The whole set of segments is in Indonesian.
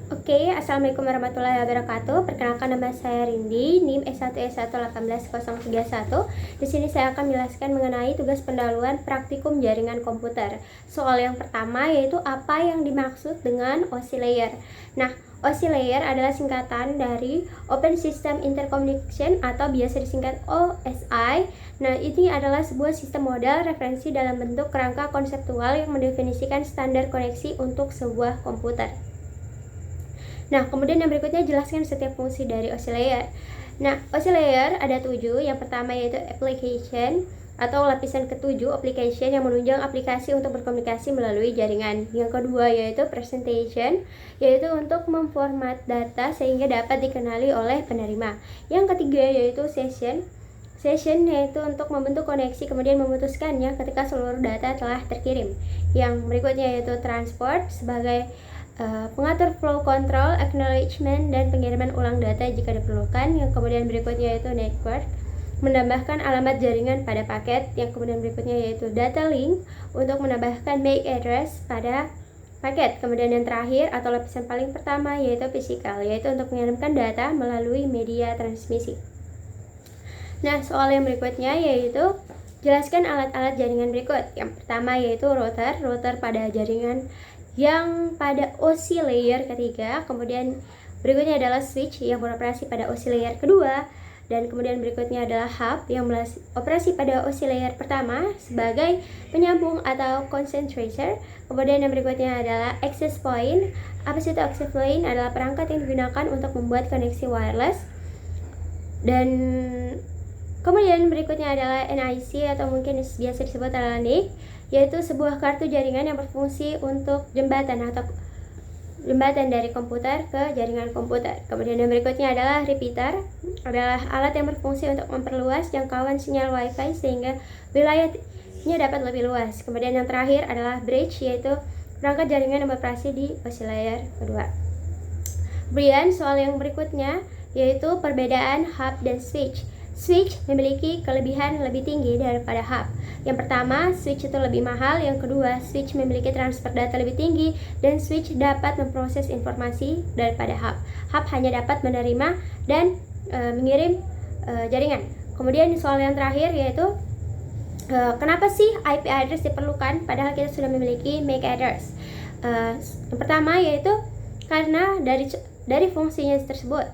Oke, Assalamualaikum warahmatullahi wabarakatuh. Perkenalkan, nama saya Rindi, NIM S1S1180031. Di sini saya akan menjelaskan mengenai tugas pendahuluan praktikum jaringan komputer. Soal yang pertama yaitu apa yang dimaksud dengan OSI layer. Nah, OSI layer adalah singkatan dari Open System Interconnection atau biasa disingkat OSI. Nah, ini adalah sebuah sistem modal referensi dalam bentuk kerangka konseptual yang mendefinisikan standar koneksi untuk sebuah komputer. Nah, kemudian yang berikutnya jelaskan setiap fungsi dari OSI layer. Nah, OSI layer ada 7. Yang pertama yaitu application atau lapisan ketujuh, application yang menunjang aplikasi untuk berkomunikasi melalui jaringan. Yang kedua yaitu presentation, yaitu untuk memformat data sehingga dapat dikenali oleh penerima. Yang ketiga yaitu session yaitu untuk membentuk koneksi kemudian memutuskannya ketika seluruh data telah terkirim. Yang berikutnya yaitu transport sebagai pengatur flow control, acknowledgement, dan pengiriman ulang data jika diperlukan. Yang kemudian berikutnya yaitu network, menambahkan alamat jaringan pada paket. Yang kemudian berikutnya yaitu data link, untuk menambahkan MAC address pada paket. Kemudian yang terakhir atau lapisan paling pertama yaitu physical, yaitu untuk mengirimkan data melalui media transmisi. Nah, soal yang berikutnya yaitu jelaskan alat-alat jaringan berikut. Yang pertama yaitu router pada jaringan yang pada OSI layer ketiga. Kemudian berikutnya adalah switch yang beroperasi pada OSI layer kedua, dan kemudian berikutnya adalah hub yang beroperasi pada OSI layer pertama sebagai penyambung atau concentrator. Kemudian yang berikutnya adalah access point. Apa sih itu access point? Adalah perangkat yang digunakan untuk membuat koneksi wireless. Dan kemudian berikutnya adalah NIC atau mungkin biasa disebut adalah NIC, yaitu sebuah kartu jaringan yang berfungsi untuk jembatan dari komputer ke jaringan komputer. Kemudian yang berikutnya adalah repeater, adalah alat yang berfungsi untuk memperluas jangkauan sinyal WiFi sehingga wilayahnya dapat lebih luas. Kemudian yang terakhir adalah bridge, yaitu perangkat jaringan yang beroperasi di OSI layer kedua. Kemudian soal yang berikutnya yaitu perbedaan hub dan switch. Switch memiliki kelebihan lebih tinggi daripada hub. Yang pertama, switch itu lebih mahal. Yang kedua, switch memiliki transfer data lebih tinggi, dan switch dapat memproses informasi daripada hub. Hub hanya dapat menerima dan mengirim jaringan. Kemudian soal yang terakhir yaitu kenapa sih IP address diperlukan padahal kita sudah memiliki MAC address. Yang pertama yaitu karena dari fungsinya tersebut.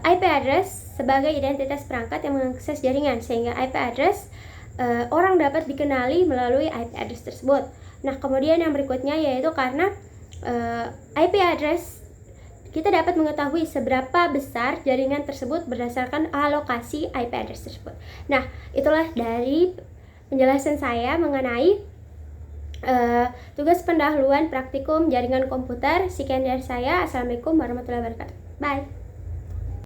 IP address sebagai identitas perangkat yang mengakses jaringan, sehingga IP address orang dapat dikenali melalui IP address tersebut. Nah, kemudian yang berikutnya yaitu karena IP address kita dapat mengetahui seberapa besar jaringan tersebut berdasarkan alokasi IP address tersebut. Nah, itulah dari penjelasan saya mengenai tugas pendahuluan praktikum jaringan komputer. Sekian dari saya. Assalamualaikum warahmatullahi wabarakatuh. Bye.